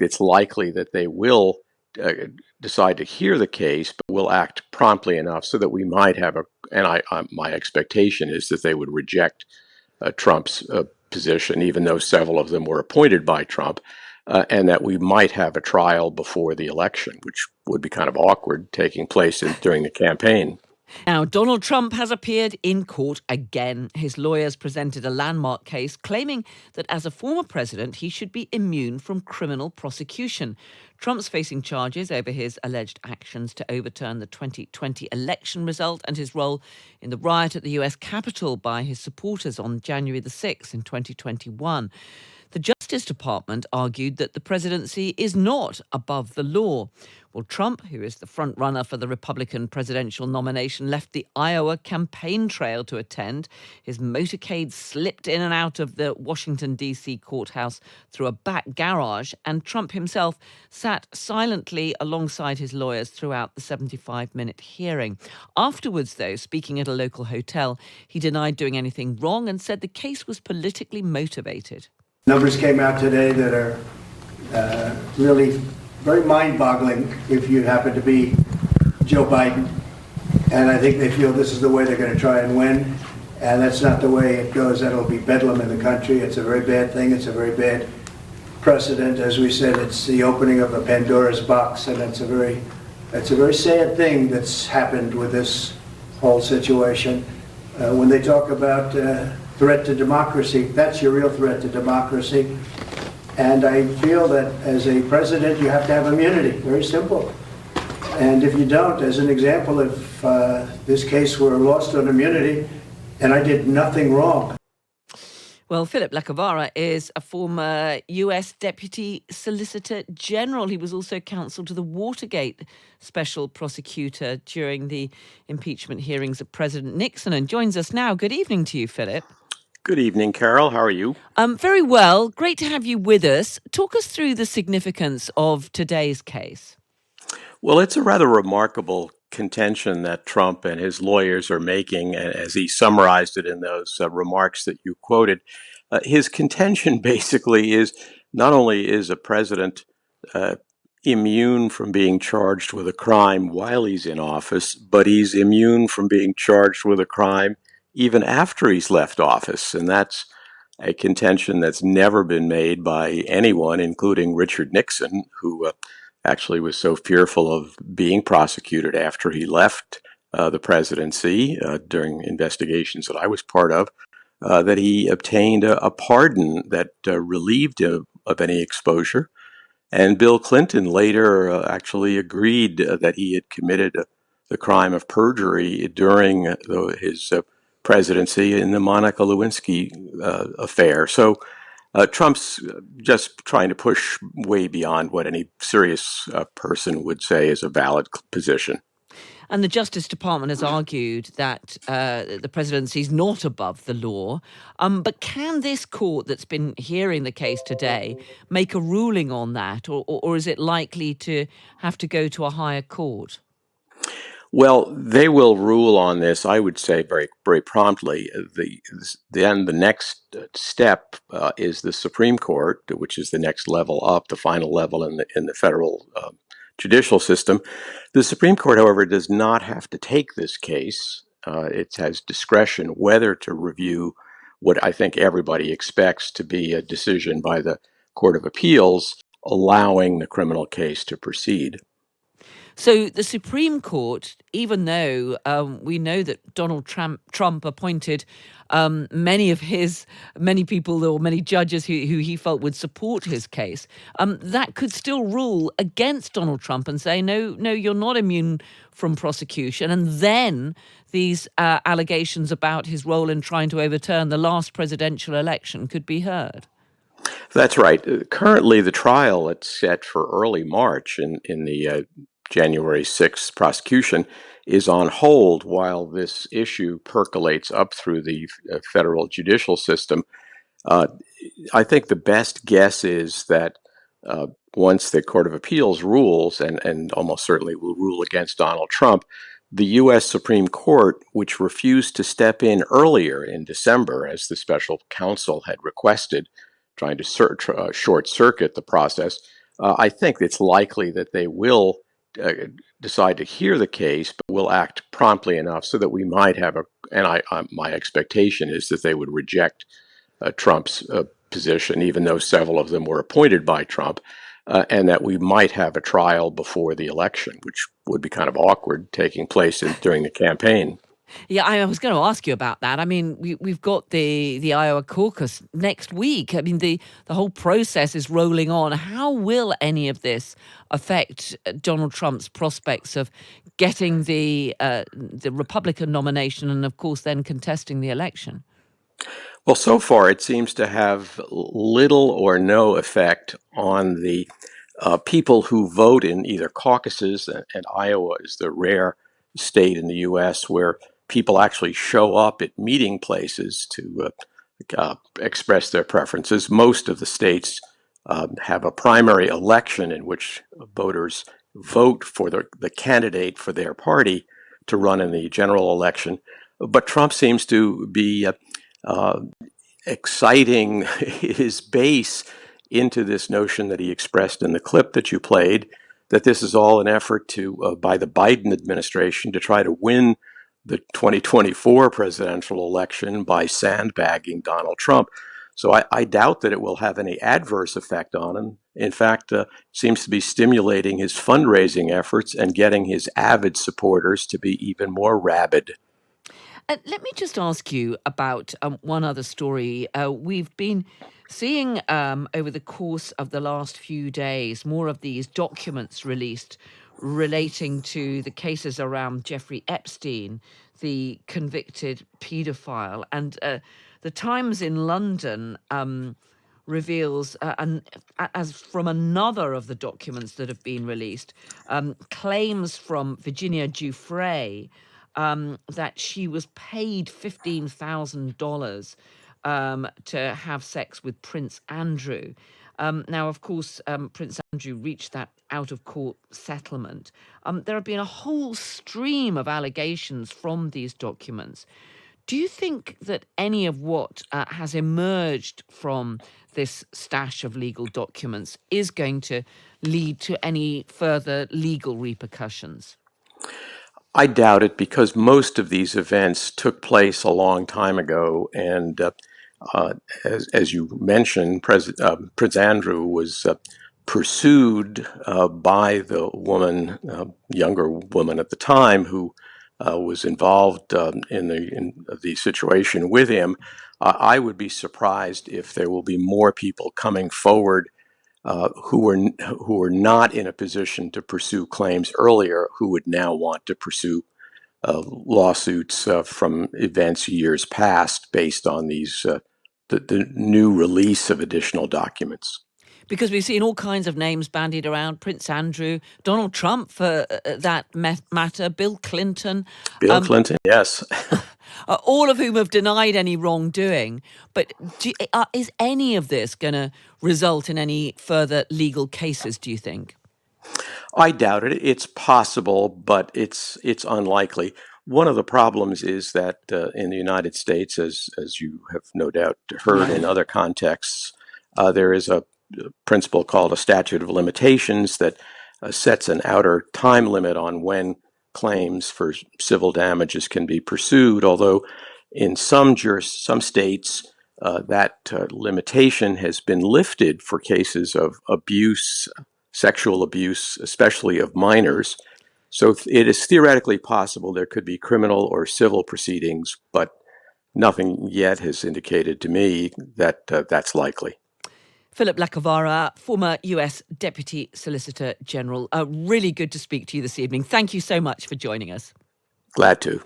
it's likely that they will decide to hear the case, but will act promptly enough so that we might have my expectation is that they would reject Trump's position, even though several of them were appointed by Trump, and that we might have a trial before the election, which would be kind of awkward taking place during the campaign. Now, Donald Trump has appeared in court again. His lawyers presented a landmark case claiming that as a former president, he should be immune from criminal prosecution. Trump's facing charges over his alleged actions to overturn the 2020 election result and his role in the riot at the US Capitol by his supporters on January the 6th in 2021. The Justice Department argued that the presidency is not above the law. Well, Trump, who is the frontrunner for the Republican presidential nomination, left the Iowa campaign trail to attend. His motorcade slipped in and out of the Washington, D.C. courthouse through a back garage, and Trump himself sat silently alongside his lawyers throughout the 75-minute hearing. Afterwards, though, speaking at a local hotel, he denied doing anything wrong and said the case was politically motivated. Numbers came out today that are really very mind-boggling if you happen to be Joe Biden. And I think they feel this is the way they're going to try and win. And that's not the way it goes. That'll be bedlam in the country. It's a very bad thing. It's a very bad precedent. As we said, it's the opening of a Pandora's box. And that's a very sad thing that's happened with this whole situation. When they talk about threat to democracy, that's your real threat to democracy. And I feel that as a president, you have to have immunity, very simple. And if you don't, as an example, if this case were lost on immunity and I did nothing wrong. Well, Philip Lacovara is a former US Deputy Solicitor General. He was also counsel to the Watergate special prosecutor during the impeachment hearings of President Nixon and joins us now. Good evening to you, Philip. Good evening, Carol. How are you? Very well. Great to have you with us. Talk us through the significance of today's case. Well, it's a rather remarkable contention that Trump and his lawyers are making, as he summarized it in those remarks that you quoted. His contention basically is not only is a president immune from being charged with a crime while he's in office, but he's immune from being charged with a crime even after he's left office. And that's a contention that's never been made by anyone, including Richard Nixon, who actually was so fearful of being prosecuted after he left the presidency during investigations that I was part of, that he obtained a pardon that relieved him of any exposure. And Bill Clinton later actually agreed that he had committed the crime of perjury during his presidency in the Monica Lewinsky affair. So Trump's just trying to push way beyond what any serious person would say is a valid position. And the Justice Department has argued that the presidency is not above the law. But can this court that's been hearing the case today make a ruling on that? Or is it likely to have to go to a higher court? Well, they will rule on this, I would say, very, very promptly. Then the next step is the Supreme Court, which is the next level up, the final level in the federal judicial system. The Supreme Court, however, does not have to take this case. It has discretion whether to review what I think everybody expects to be a decision by the Court of Appeals allowing the criminal case to proceed. So the Supreme Court, even though we know that Donald Trump appointed many people or many judges who he felt would support his case, that could still rule against Donald Trump and say, no, you're not immune from prosecution. And then these allegations about his role in trying to overturn the last presidential election could be heard. That's right. Currently, the trial it's set for early March in the January 6th prosecution is on hold while this issue percolates up through the federal judicial system. I think the best guess is that once the Court of Appeals rules, and almost certainly will rule against Donald Trump, the U.S. Supreme Court, which refused to step in earlier in December, as the special counsel had requested, trying to short circuit the process, I think it's likely that they will decide to hear the case, but will act promptly enough so that we might have my expectation is that they would reject Trump's position, even though several of them were appointed by Trump, and that we might have a trial before the election, which would be kind of awkward taking place during the campaign. Yeah, I was going to ask you about that. I mean, we've got the Iowa caucus next week. I mean, the whole process is rolling on. How will any of this affect Donald Trump's prospects of getting the Republican nomination and, of course, then contesting the election? Well, so far it seems to have little or no effect on the people who vote in either caucuses, and Iowa is the rare state in the U.S. where people actually show up at meeting places to express their preferences. Most of the states have a primary election in which voters vote for the candidate for their party to run in the general election. But Trump seems to be exciting his base into this notion that he expressed in the clip that you played, that this is all an effort by the Biden administration to try to win the 2024 presidential election by sandbagging Donald Trump. So I doubt that it will have any adverse effect on him. In fact, seems to be stimulating his fundraising efforts and getting his avid supporters to be even more rabid. Let me just ask you about one other story. We've been seeing over the course of the last few days more of these documents released relating to the cases around Jeffrey Epstein, the convicted paedophile. And the Times in London reveals, as from another of the documents that have been released, claims from Virginia Giuffre that she was paid $15,000 to have sex with Prince Andrew. Now, of course, Prince Andrew reached that out of court settlement. There have been a whole stream of allegations from these documents. Do you think that any of what has emerged from this stash of legal documents is going to lead to any further legal repercussions? I doubt it because most of these events took place a long time ago. And as you mentioned, Prince Andrew was pursued by the woman, younger woman at the time, who was involved in the situation with him. I would be surprised if there will be more people coming forward who were not in a position to pursue claims earlier, who would now want to pursue lawsuits from events years past based on the new release of additional documents. Because we've seen all kinds of names bandied around: Prince Andrew, Donald Trump for that matter, Bill Clinton. Bill Clinton, yes. All of whom have denied any wrongdoing. But is any of this going to result in any further legal cases, do you think? I doubt it. It's possible, but it's unlikely. One of the problems is that in the United States, as you have no doubt heard in other contexts, there is a principle called a statute of limitations that sets an outer time limit on when claims for civil damages can be pursued, although in some states that limitation has been lifted for cases of abuse, sexual abuse, especially of minors. So it is theoretically possible there could be criminal or civil proceedings, but nothing yet has indicated to me that that's likely. Philip Lacovara, former US Deputy Solicitor General. Really good to speak to you this evening. Thank you so much for joining us. Glad to.